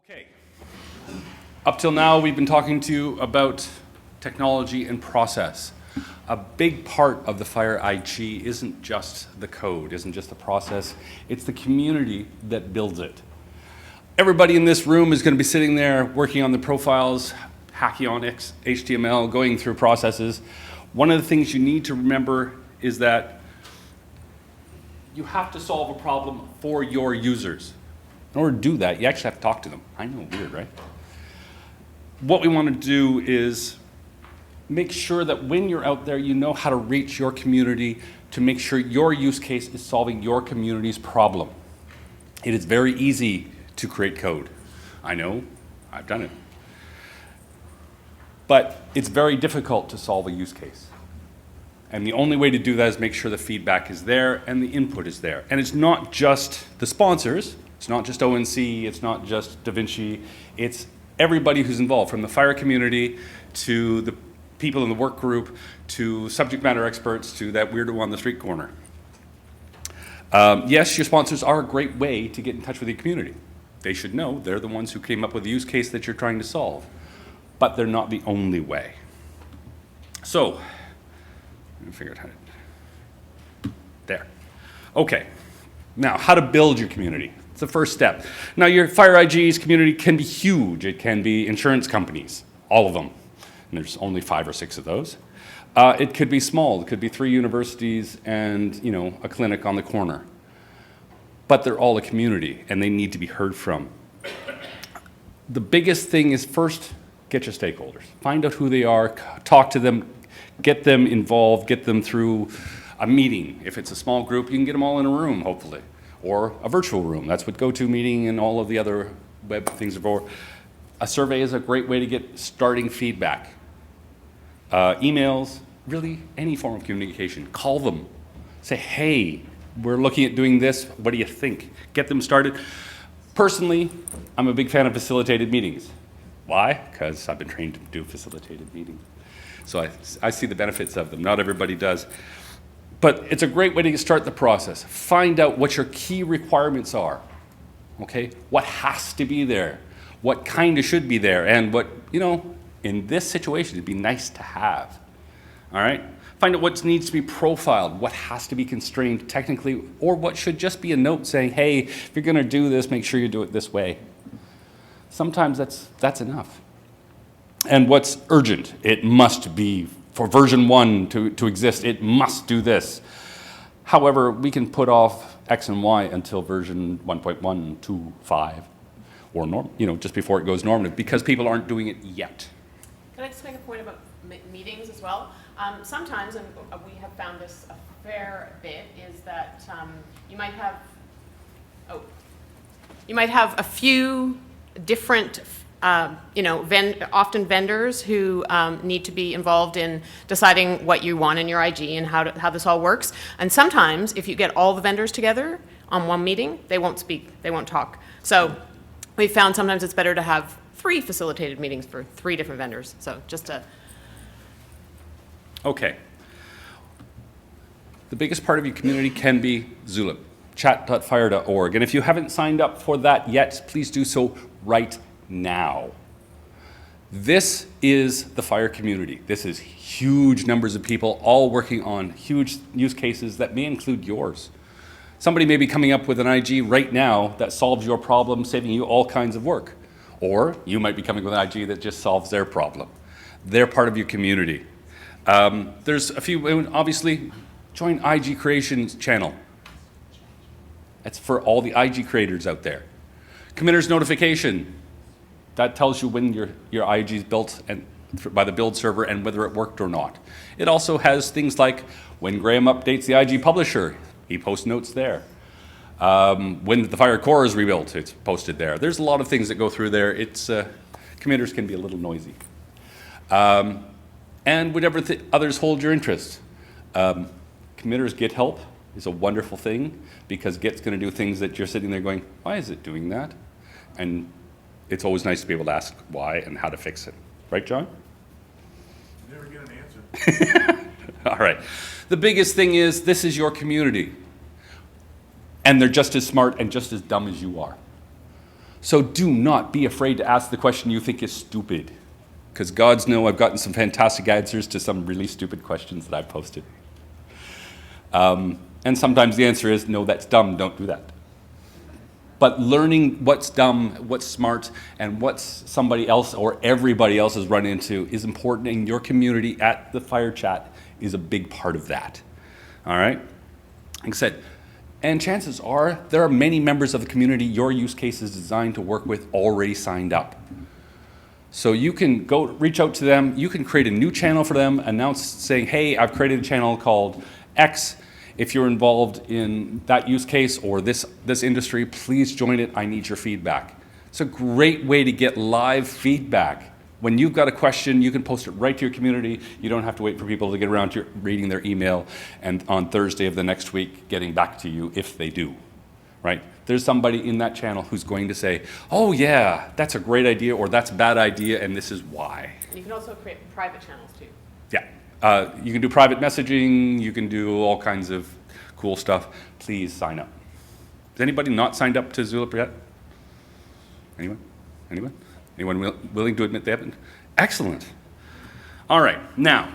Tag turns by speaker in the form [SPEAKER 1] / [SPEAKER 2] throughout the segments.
[SPEAKER 1] Okay, up till now we've been talking to you about technology and process. A big part of the FHIR IG isn't just the code, isn't just the process, it's the community that builds it. Everybody in this room is going to be sitting there working on the profiles, hacking on HTML, going through processes. One of the things you need to remember is that you have to solve a problem for your users. In order to do that, you actually have to talk to them. I know, weird, right? What we want to do is make sure that when you're out there, you know how to reach your community to make sure your use case is solving your community's problem. It is very easy to create code. I know, I've done it. But it's very difficult to solve a use case. And the only way to do that is make sure the feedback is there and the input is there. And it's not just the sponsors, it's not just ONC, it's not just DaVinci, it's everybody who's involved, from the FHIR community to the people in the work group to subject matter experts to that weirdo on the street corner. Yes, your sponsors are a great way to get in touch with the community. They should know they're the ones who came up with the use case that you're trying to solve. But they're not the only way. So, let me figure out how to, there. Okay, now how to build your community. It's the first step. Now your FHIR IG's community can be huge. It can be insurance companies, all of them. And there's only 5 or 6 of those. It could be small. It could be 3 universities and a clinic on the corner. But they're all a community and they need to be heard from. The biggest thing is first, get your stakeholders. Find out who they are, talk to them, get them involved, get them through a meeting. If it's a small group, you can get them all in a room, hopefully, or a virtual room. That's what GoToMeeting and all of the other web things are for. A survey is a great way to get starting feedback. Emails, really any form of communication. Call them. Say, hey, we're looking at doing this. What do you think? Get them started. Personally, I'm a big fan of facilitated meetings. Why? Because I've been trained to do facilitated meetings. So I see the benefits of them. Not everybody does. But it's a great way to start the process. Find out what your key requirements are. Okay? What has to be there? What kind of should be there? And what, in this situation, it'd be nice to have. All right? Find out what needs to be profiled, what has to be constrained technically, or what should just be a note saying, hey, if you're going to do this, make sure you do it this way. Sometimes that's enough. And what's urgent? It must be, for version 1 to exist, it must do this. However, we can put off X and Y until version 1.125 or just before it goes normative, because people aren't doing it yet.
[SPEAKER 2] Can I just make a point about meetings as well? Sometimes, and we have found this a fair bit, is that you might have a few different, often vendors who need to be involved in deciding what you want in your IG and how this all works. And sometimes, if you get all the vendors together on one meeting, they won't speak, they won't talk. So we found sometimes it's better to have 3 facilitated meetings for 3 different vendors. So just a...
[SPEAKER 1] Okay. The biggest part of your community can be Zulip, chat.fhir.org. And if you haven't signed up for that yet, please do so right now. This is the FHIR community. This is huge numbers of people all working on huge use cases that may include yours. Somebody may be coming up with an IG right now that solves your problem, saving you all kinds of work. Or you might be coming with an IG that just solves their problem. They're part of your community. There's a few, obviously, join IG Creations channel. That's for all the IG creators out there. Committers notification. That tells you when your IG is built by the build server and whether it worked or not. It also has things like when Graham updates the IG publisher, he posts notes there. When the FHIR core is rebuilt, it's posted there. There's a lot of things that go through there. Committers can be a little noisy. And whatever others hold your interest. Committers get help is a wonderful thing because Git's going to do things that you're sitting there going, why is it doing that? And it's always nice to be able to ask why and how to fix it. Right, John?
[SPEAKER 3] You never get an answer.
[SPEAKER 1] All right. The biggest thing is this is your community. And they're just as smart and just as dumb as you are. So do not be afraid to ask the question you think is stupid, because gods know I've gotten some fantastic answers to some really stupid questions that I've posted. And sometimes the answer is, no, that's dumb, don't do that. But learning what's dumb, what's smart, and what's somebody else or everybody else has run into is important, and your community at the FHIR chat is a big part of that. All right? Like I said, and chances are there are many members of the community your use case is designed to work with already signed up. So you can go reach out to them, you can create a new channel for them, announce saying, hey, I've created a channel called X. If you're involved in that use case or this industry, please join it. I need your feedback. It's a great way to get live feedback. When you've got a question, you can post it right to your community. You don't have to wait for people to get around to reading their email and on Thursday of the next week getting back to you if they do, right? There's somebody in that channel who's going to say, oh yeah, that's a great idea or that's a bad idea and this is why.
[SPEAKER 2] And you can also create private channels too.
[SPEAKER 1] Yeah. You can do private messaging, you can do all kinds of cool stuff. Please sign up. Has anybody not signed up to Zulip yet? Anyone? Anyone? Anyone willing to admit they haven't? Excellent. All right, now,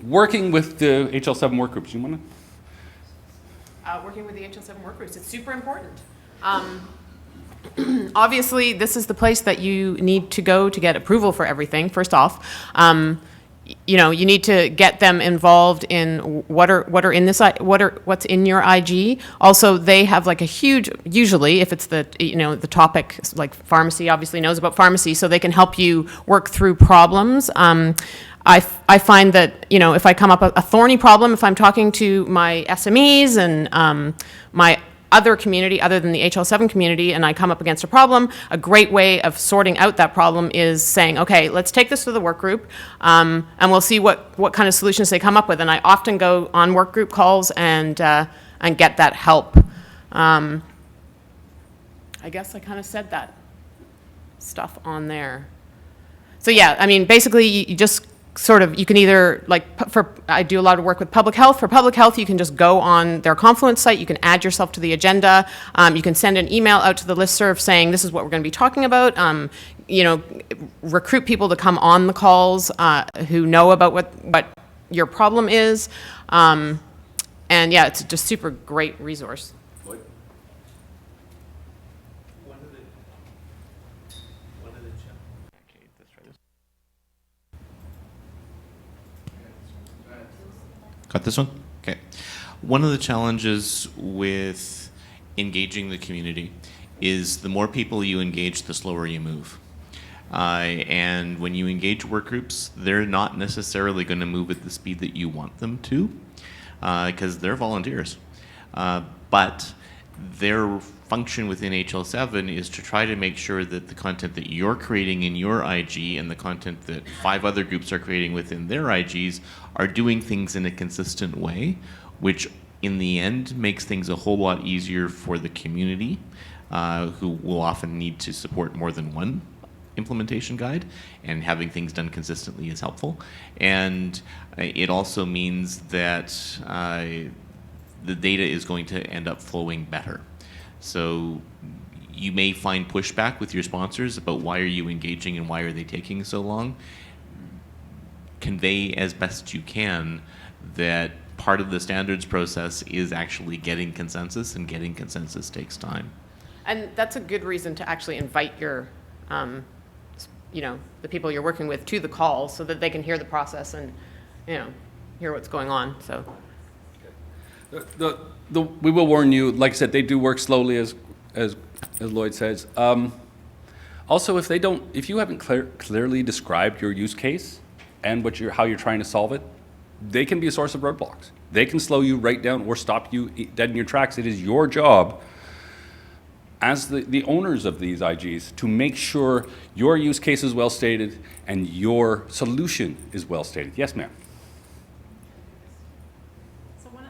[SPEAKER 1] working with the HL7 work groups, you want to?
[SPEAKER 2] Working with the HL7 work groups, it's super important. Obviously, this is the place that you need to go to get approval for everything, first off. You know, you need to get them involved in what's in your IG. Also, they have like a huge, usually if it's the topic, like pharmacy obviously knows about pharmacy, so they can help you work through problems. I find that, you know, if I come up a thorny problem, if I'm talking to my SMEs and my other community other than the HL7 community and I come up against a problem, a great way of sorting out that problem is saying, okay, let's take this to the work group and we'll see what kind of solutions they come up with. And I often go on work group calls and get that help. I guess I kind of said that stuff on there. So yeah, I mean, basically you just sort of, you can either, like, I do a lot of work with public health. For public health, you can just go on their Confluence site, you can add yourself to the agenda, you can send an email out to the listserv saying this is what we're going to be talking about, you know, recruit people to come on the calls who know about what your problem is, and yeah, it's just super great resource.
[SPEAKER 4] Got this one? Okay. One of the challenges with engaging the community is the more people you engage, the slower you move. And when you engage work groups, they're not necessarily going to move at the speed that you want them to, because they're volunteers. But their function within HL7 is to try to make sure that the content that you're creating in your IG and the content that 5 other groups are creating within their IGs are doing things in a consistent way, which in the end makes things a whole lot easier for the community, who will often need to support more than one implementation guide, and having things done consistently is helpful. And it also means that the data is going to end up flowing better. So you may find pushback with your sponsors about why are you engaging and why are they taking so long. Convey as best you can that part of the standards process is actually getting consensus, and getting consensus takes time.
[SPEAKER 2] And that's a good reason to actually invite your, you know, the people you're working with to the call so that they can hear the process and, you know, hear what's going on. So.
[SPEAKER 1] We will warn you, like I said, they do work slowly, as Lloyd says. Also, if you haven't clearly described your use case and how you're trying to solve it, they can be a source of roadblocks. They can slow you right down or stop you dead in your tracks. It is your job as the owners of these IGs to make sure your use case is well stated and your solution is well stated. Yes, ma'am.
[SPEAKER 5] So one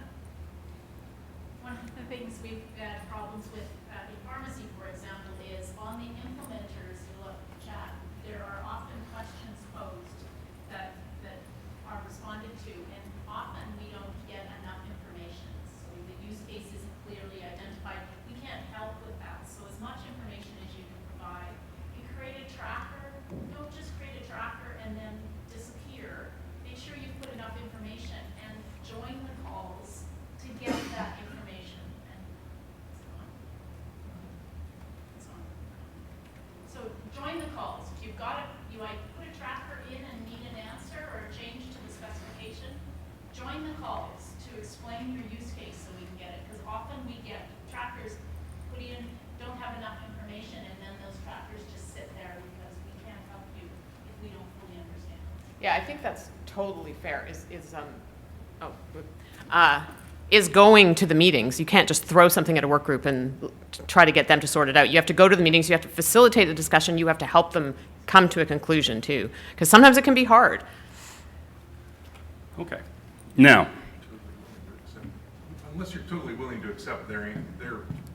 [SPEAKER 5] of the things we've had problems with in pharmacy, for example, is on the implementers chat, there are often questions posed that are responded to, and often we don't get enough information. So the use case isn't clearly identified. We can't help with that. So as much information as you can you like put a tracker in and need an answer or a change to the specification, join the calls to explain your use case so we can get it. Because often we get trackers put in, don't have enough information, and then those trackers just sit there because we can't help you if we don't fully understand.
[SPEAKER 2] Yeah, I think that's totally fair, is going to the meetings. You can't just throw something at a work group and try to get them to sort it out. You have to go to the meetings, you have to facilitate the discussion, you have to help them come to a conclusion too. Because sometimes it can be hard.
[SPEAKER 1] Okay. Now,
[SPEAKER 3] Unless you're totally willing to accept their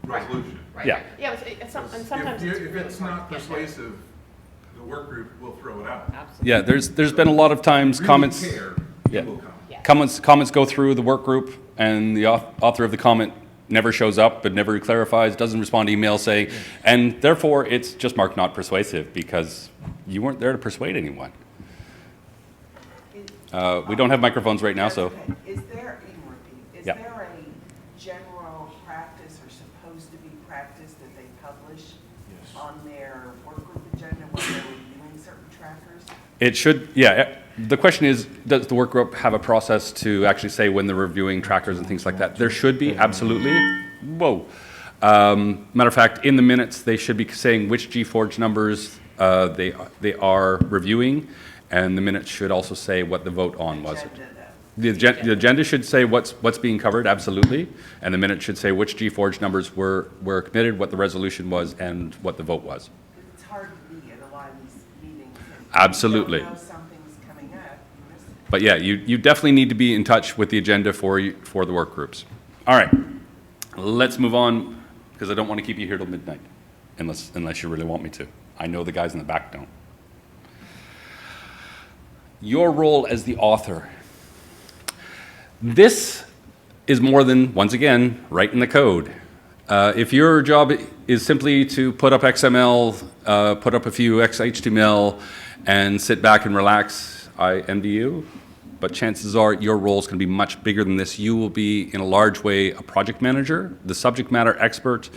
[SPEAKER 3] resolution.
[SPEAKER 1] yeah.
[SPEAKER 2] Yeah, and sometimes it's
[SPEAKER 3] If
[SPEAKER 2] really
[SPEAKER 3] it's
[SPEAKER 2] hard
[SPEAKER 3] not
[SPEAKER 2] to get there.
[SPEAKER 3] persuasive, the work group will throw it out.
[SPEAKER 2] Absolutely.
[SPEAKER 1] Yeah, there's been a lot of times
[SPEAKER 3] Really
[SPEAKER 1] comments.
[SPEAKER 3] care,
[SPEAKER 1] Yeah.
[SPEAKER 3] you will come.
[SPEAKER 2] Yeah.
[SPEAKER 1] Comments go through the work group, and the author of the comment never shows up, but never clarifies, doesn't respond to emails saying, and therefore it's just marked not persuasive because you weren't there to persuade anyone. We don't have microphones right now, so.
[SPEAKER 6] Okay. Is there
[SPEAKER 1] Yeah.
[SPEAKER 6] a general practice or supposed to be practice that they publish on their work group agenda when they're reviewing certain trackers?
[SPEAKER 1] It should, yeah. The question is, does the work group have a process to actually say when they're reviewing trackers and things like that? There should be, absolutely. Whoa. Matter of fact, in the minutes, they should be saying which GForge numbers they are reviewing, and the minutes should also say what the vote on was.
[SPEAKER 6] Agenda, though.
[SPEAKER 1] The agenda should say what's being covered, absolutely, and the minutes should say which GForge numbers were committed, what the resolution was, and what the vote was.
[SPEAKER 6] It's hard to be at a lot of these meetings. and
[SPEAKER 1] Absolutely.
[SPEAKER 6] You don't know something's coming up. You miss it.
[SPEAKER 1] But yeah, you definitely need to be in touch with the agenda for the work groups. All right, let's move on, because I don't want to keep you here till midnight, unless you really want me to. I know the guys in the back don't. Your role as the author. This is more than, once again, writing the code. If your job is simply to put up XML, put up a few XHTML, and sit back and relax, I envy you. But chances are your role is going to be much bigger than this. You will be, in a large way, a project manager, the subject matter expert,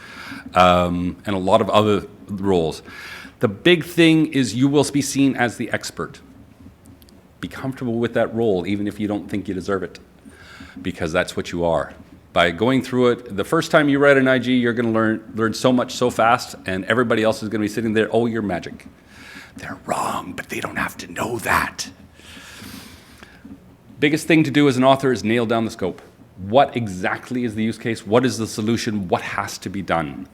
[SPEAKER 1] and a lot of other roles. The big thing is you will be seen as the expert. Be comfortable with that role, even if you don't think you deserve it, because that's what you are. By going through it, the first time you write an IG, you're going to learn so much so fast, and everybody else is going to be sitting there, oh, you're magic. They're wrong, but they don't have to know that. Biggest thing to do as an author is nail down the scope. What exactly is the use case? What is the solution? What has to be done?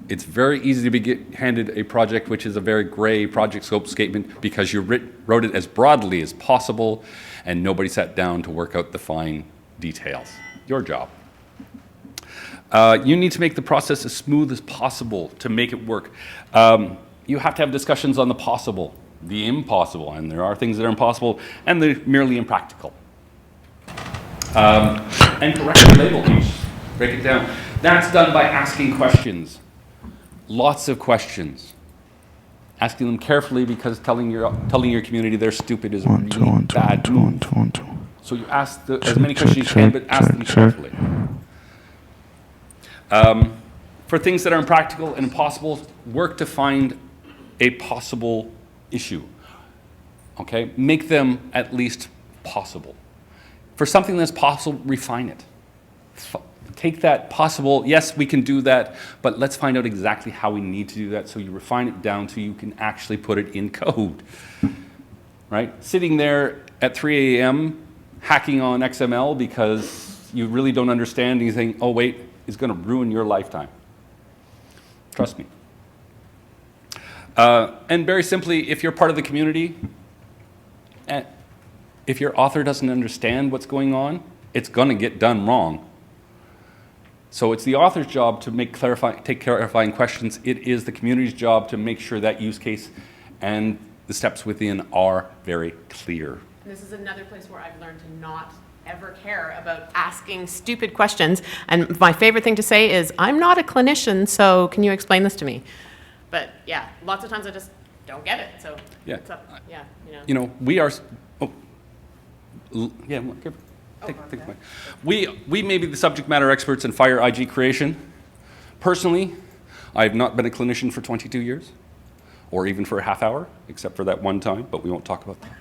[SPEAKER 1] It's very easy to be handed a project which is a very gray project scope statement because you wrote it as broadly as possible and nobody sat down to work out the fine details. Your job. You need to make the process as smooth as possible to make it work. You have to have discussions on the possible, the impossible, and there are things that are impossible, and they're merely impractical. And correctly label each. Break it down. That's done by asking questions. Lots of questions. Asking them carefully because telling your community they're stupid is a really bad move. So you ask as many questions as you can, but ask them carefully. For things that are impractical and impossible, work to find a possible issue. Okay? Make them at least possible. For something that's possible, refine it. Take that possible, yes, we can do that, but let's find out exactly how we need to do that so you refine it down so you can actually put it in code. Right? Sitting there at 3 a.m. hacking on XML because you really don't understand anything, oh wait, is going to ruin your lifetime. Trust me. And very simply, if you're part of the community, if your author doesn't understand what's going on, it's going to get done wrong. So it's the author's job to take clarifying questions. It is the community's job to make sure that use case and the steps within are very clear.
[SPEAKER 2] And this is another place where I've learned to not ever care about asking stupid questions. And my favorite thing to say is, I'm not a clinician, so can you explain this to me? But yeah, lots of times I just don't get it. So
[SPEAKER 1] Yeah.
[SPEAKER 2] it's up, yeah,
[SPEAKER 1] You know, we are. Yeah. Take the mic. We may be the subject matter experts in FHIR IG creation. Personally, I have not been a clinician for 22 years. or even for a half hour, except for that one time, but we won't talk about that.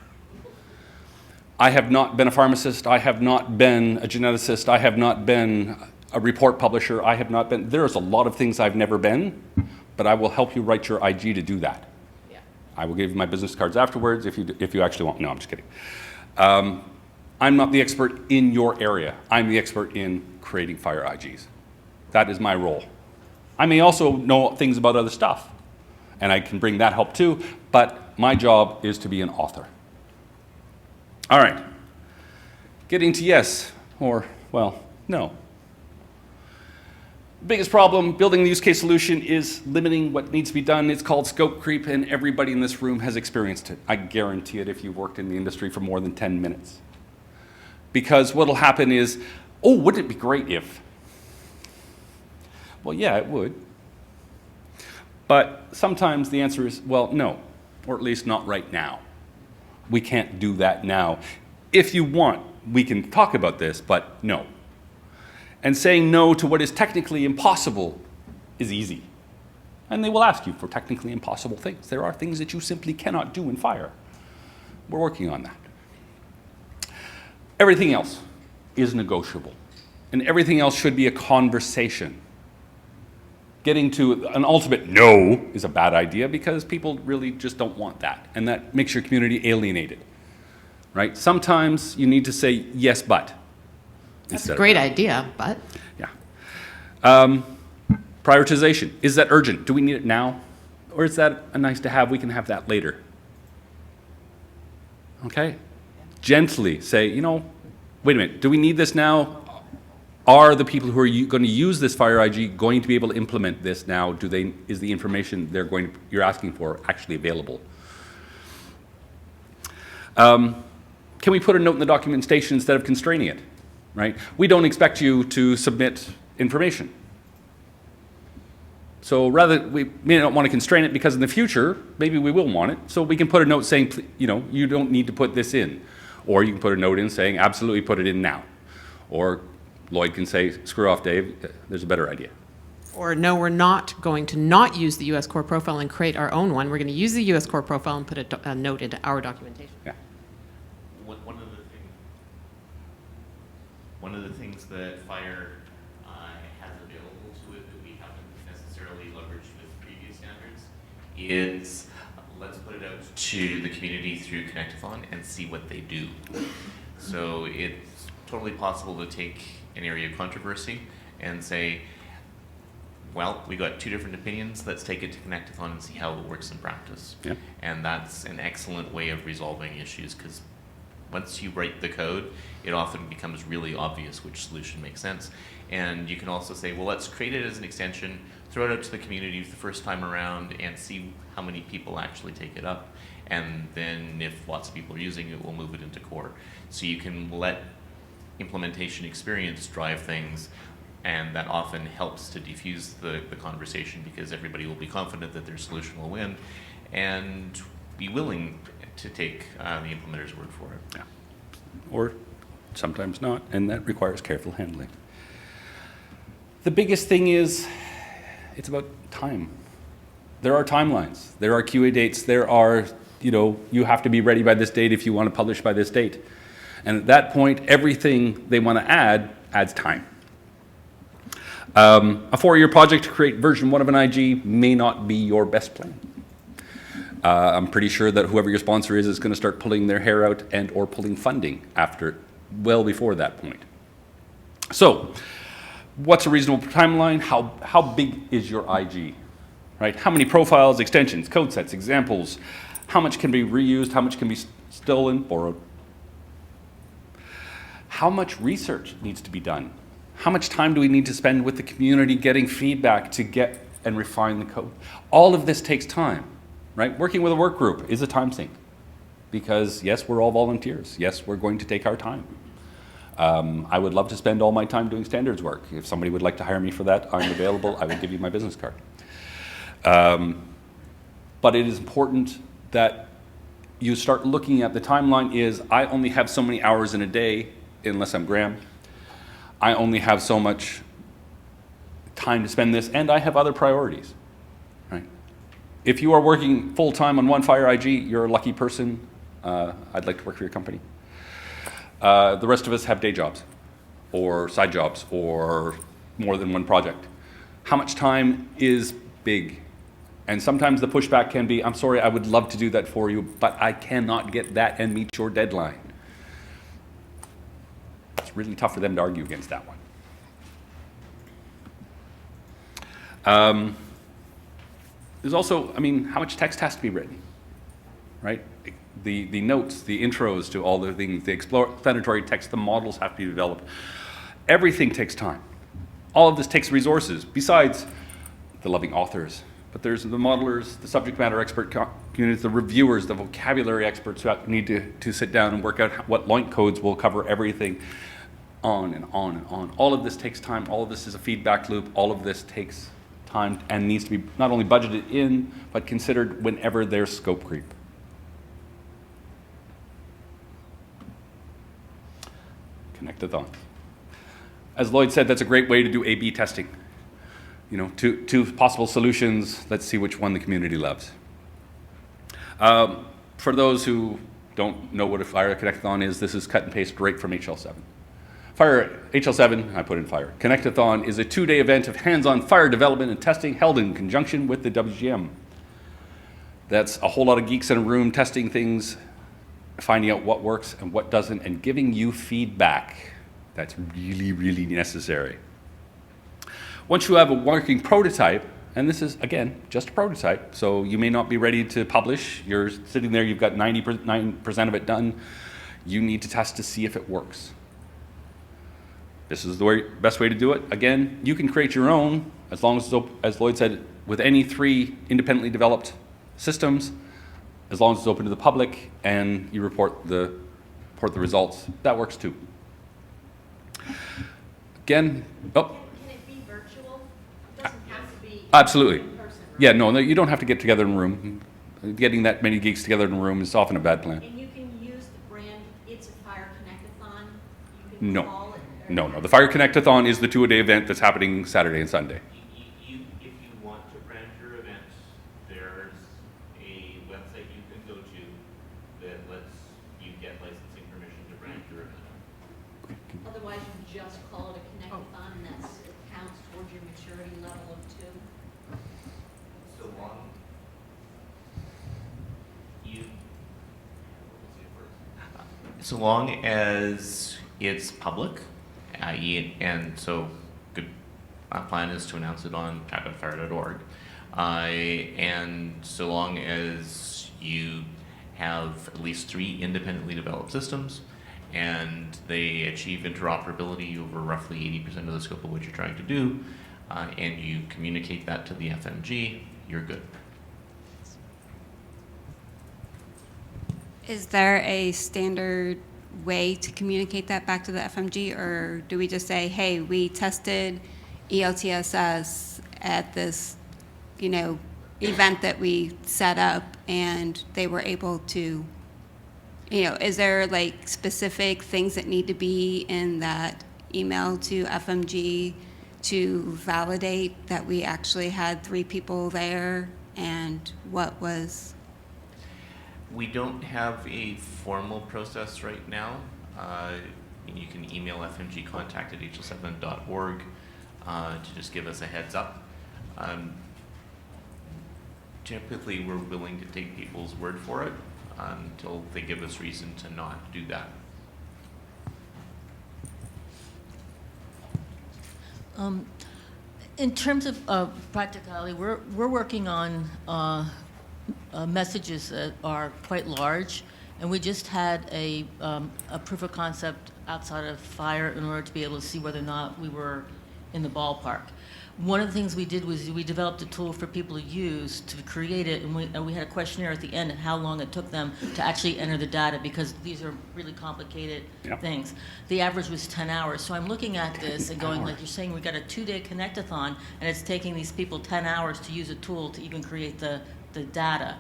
[SPEAKER 1] I have not been a pharmacist. I have not been a geneticist. I have not been a report publisher. I have not been, there's a lot of things I've never been, but I will help you write your IG to do that.
[SPEAKER 2] Yeah.
[SPEAKER 1] I will give you my business cards afterwards if you actually want. No, I'm just kidding. I'm not the expert in your area. I'm the expert in creating FHIR IGs. That is my role. I may also know things about other stuff, and I can bring that help too, but my job is to be an author. All right, getting to yes, or, well, no. Biggest problem, building the use case solution is limiting what needs to be done. It's called scope creep, and everybody in this room has experienced it. I guarantee it if you've worked in the industry for more than 10 minutes. Because what'll happen is, oh, wouldn't it be great if? Well, yeah, it would. But sometimes the answer is, well, no, or at least not right now. We can't do that now. If you want, we can talk about this, but no. And saying no to what is technically impossible is easy. And they will ask you for technically impossible things. There are things that you simply cannot do in FHIR. We're working on that. Everything else is negotiable. And everything else should be a conversation. Getting to an ultimate no is a bad idea because people really just don't want that. And that makes your community alienated, right? Sometimes you need to say yes, but.
[SPEAKER 2] That's a great idea, but.
[SPEAKER 1] Yeah. Prioritization. Is that urgent? Do we need it now? Or is that a nice to have? We can have that later. Okay. Gently say, you know, wait a minute. Do we need this now? Are the people who are going to use this FHIR IG going to be able to implement this now? Is the information you're asking for actually available? Can we put a note in the documentation instead of constraining it? Right? We don't expect you to submit information. So we may not want to constrain it because in the future, maybe we will want it. So we can put a note saying, you know, you don't need to put this in. Or you can put a note in saying, absolutely put it in now. Or Lloyd can say, screw off, Dave, there's a better idea.
[SPEAKER 2] Or no, we're not going to not use the US core profile and create our own one. We're going to use the US core profile and put a note into our documentation.
[SPEAKER 1] Yeah.
[SPEAKER 4] One of the things that FHIR has available to it that we haven't necessarily leveraged with previous standards is let's put it out to the community through Connectathon and see what they do. So it's totally possible to take an area of controversy and say, well, we got two different opinions, let's take it to Connectathon and see how it works in practice.
[SPEAKER 1] Yeah.
[SPEAKER 4] And that's an excellent way of resolving issues because once you write the code, it often becomes really obvious which solution makes sense. And you can also say, well, let's create it as an extension, throw it out to the community the first time around and see how many people actually take it up. And then if lots of people are using it, we'll move it into core. So you can let implementation experience drive things, and that often helps to diffuse the conversation because everybody will be confident that their solution will win and be willing to take the implementer's word for it.
[SPEAKER 1] Yeah. Or sometimes not, and that requires careful handling. The biggest thing is it's about time. There are timelines. There are QA dates. There are, you know, you have to be ready by this date if you want to publish by this date. And at that point, everything they want to add adds time. A 4-year project to create version 1 of an IG may not be your best plan. I'm pretty sure that whoever your sponsor is going to start pulling their hair out and or pulling funding well before that point. So, what's a reasonable timeline? How big is your IG? Right? How many profiles, extensions, code sets, examples? How much can be reused? How much can be stolen, borrowed? How much research needs to be done? How much time do we need to spend with the community getting feedback to get and refine the code? All of this takes time, right? Working with a work group is a time sink because yes, we're all volunteers. Yes, we're going to take our time. I would love to spend all my time doing standards work. If somebody would like to hire me for that, I'm available. I will give you my business card. But it is important that you start looking at the timeline is I only have so many hours in a day unless I'm Graham. I only have so much time to spend this and I have other priorities, right? if you are working full-time on one FHIR IG, you're a lucky person. I'd like to work for your company. The rest of us have day jobs or side jobs or more than one project. How much time is big? And sometimes the pushback can be, I'm sorry, I would love to do that for you, but I cannot get that and meet your deadline. It's really tough for them to argue against that one. There's also, I mean, how much text has to be written, right? The notes, the intros to all the things, the explanatory text, the models have to be developed. Everything takes time. All of this takes resources, besides the loving authors. But there's the modelers, the subject matter expert communities, the reviewers, the vocabulary experts who need to sit down and work out what LOINC codes will cover everything, on and on and on. All of this takes time. All of this is a feedback loop. All of this takes time and needs to be not only budgeted in, but considered whenever there's scope creep. Connectathons. As Lloyd said, that's a great way to do A/B testing. You know, two possible solutions. Let's see which one the community loves. For those who don't know what a FHIR Connectathon is, this is cut and paste right from HL7. FHIR HL7, I put in FHIR. Connectathon is a 2-day event of hands-on FHIR development and testing held in conjunction with the WGM. That's a whole lot of geeks in a room testing things, finding out what works and what doesn't, and giving you feedback. That's really, really necessary. Once you have a working prototype, and this is, again, just a prototype, so you may not be ready to publish. You're sitting there, you've got 99% of it done. You need to test to see if it works. This is the best way to do it. Again, you can create your own, as long as Lloyd said, with any 3 independently developed systems, as long as it's open to the public and you report the results. That works too. Again,
[SPEAKER 5] Can it be virtual? It doesn't have to be
[SPEAKER 1] absolutely.
[SPEAKER 5] in person, right?
[SPEAKER 1] Yeah, no, you don't have to get together in a room. Getting that many geeks together in a room is often a bad plan.
[SPEAKER 5] And you can use the brand, it's a FHIR Connectathon, you can
[SPEAKER 1] No.
[SPEAKER 5] call it.
[SPEAKER 1] No. The FHIR Connectathon is the 2-a-day event that's happening Saturday and Sunday.
[SPEAKER 4] If you want to brand your event, there's a website you can go to that lets you get licensing permission to brand your event.
[SPEAKER 5] Otherwise, you just call it a Connectathon, and it counts towards your maturity level of 2.
[SPEAKER 4] So long so long as it's public, and so good plan is to announce it on chat.fire.org, and so long as you have at least 3 independently developed systems and they achieve interoperability over roughly 80% of the scope of what you're trying to do, and you communicate that to the FMG, you're good.
[SPEAKER 7] Is there a standard way to communicate that back to the FMG, or do we just say, hey, we tested ELTSS at this, event that we set up, and they were able to, is there like specific things that need to be in that email to FMG to validate that we actually had 3 people there, and what was?
[SPEAKER 4] We don't have a formal process right now. You can email fmgcontact@hl7.org to just give us a heads up. Typically, we're willing to take people's word for it until they give us reason to not do that.
[SPEAKER 8] In terms of practicality, we're working on messages that are quite large, and we just had a proof of concept outside of FHIR in order to be able to see whether or not we were in the ballpark. One of the things we did was we developed a tool for people to use to create it, and we had a questionnaire at the end of how long it took them to actually enter the data, because these are really complicated things. The average was 10 hours. So I'm looking at this and going, like you're saying, we got a 2-day Connectathon, and it's taking these people 10 hours to use a tool to even create the data.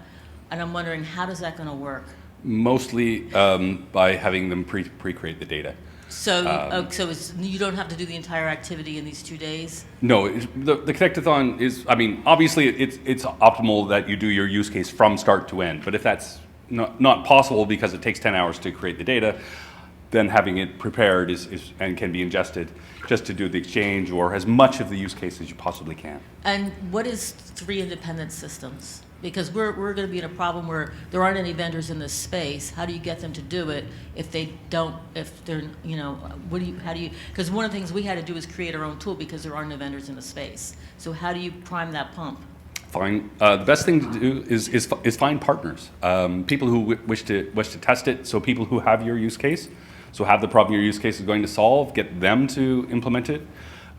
[SPEAKER 8] And I'm wondering, how does that going to work?
[SPEAKER 1] Mostly by having them pre-create the data.
[SPEAKER 8] So, so it's, you don't have to do the entire activity in these 2 days?
[SPEAKER 1] No, the Connectathon is, I mean, obviously it's optimal that you do your use case from start to end, but if that's not possible because it takes 10 hours to create the data, then having it prepared is and can be ingested just to do the exchange or as much of the use case as you possibly can.
[SPEAKER 8] And what is 3 independent systems? Because we're going to be in a problem where there aren't any vendors in this space. How do you get them to do it if they don't, if they're, you know, how do you, because one of the things we had to do is create our own tool because there are no vendors in the space. So how do you prime that pump?
[SPEAKER 1] Fine. The best thing to do is find partners, people who wish to test it. So people who have your use case, so have the problem your use case is going to solve, get them to implement it.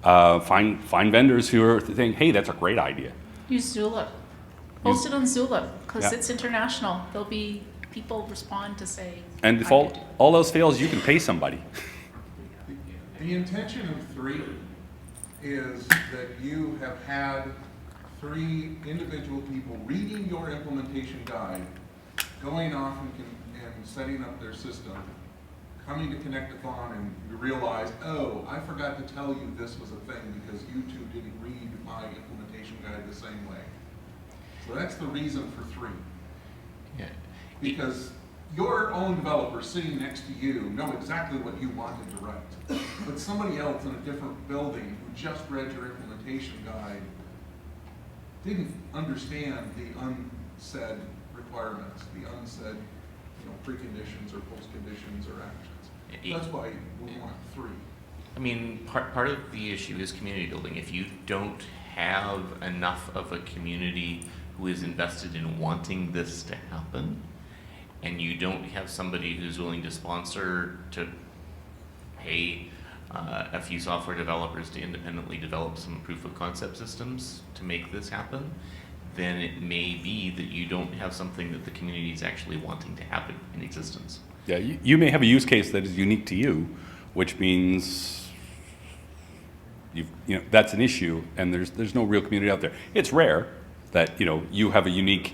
[SPEAKER 1] Find vendors who are saying, hey, that's a great idea.
[SPEAKER 9] Use Zulip. Post it on Zulip, because
[SPEAKER 1] Yeah.
[SPEAKER 9] it's international. There'll be people respond to say.
[SPEAKER 1] And if
[SPEAKER 9] I
[SPEAKER 1] all,
[SPEAKER 9] did.
[SPEAKER 1] all else fails, you can pay somebody.
[SPEAKER 3] The intention of 3 is that you have had 3 individual people reading your implementation guide, going off and setting up their system, coming to Connectathon, and you realize, oh, I forgot to tell you this was a thing because you 2 didn't read my implementation guide the same way. So that's the reason for 3.
[SPEAKER 4] Yeah.
[SPEAKER 3] Because your own developers sitting next to you know exactly what you wanted to write. But somebody else in a different building who just read your implementation guide didn't understand the unsaid requirements, the unsaid, preconditions or postconditions or actions. That's why we want 3.
[SPEAKER 4] I mean, part of the issue is community building. If you don't have enough of a community who is invested in wanting this to happen, and you don't have somebody who's willing to sponsor to pay a few software developers to independently develop some proof of concept systems to make this happen, then it may be that you don't have something that the community is actually wanting to have in existence.
[SPEAKER 1] Yeah, you may have a use case that is unique to you, which means that's an issue, and there's no real community out there. It's rare that you have a unique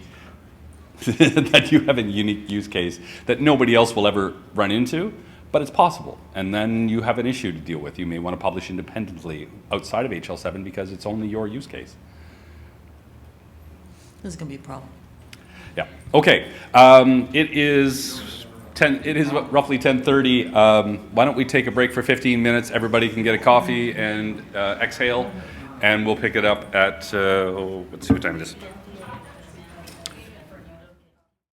[SPEAKER 1] that you have a unique use case that nobody else will ever run into, but it's possible. And then you have an issue to deal with. You may want to publish independently outside of HL7 because it's only your use case.
[SPEAKER 8] This is going to be a problem.
[SPEAKER 1] Yeah. Okay. It is roughly 10:30. Why don't we take a break for 15 minutes? Everybody can get a coffee and exhale, and we'll pick it up at let's see what time it is.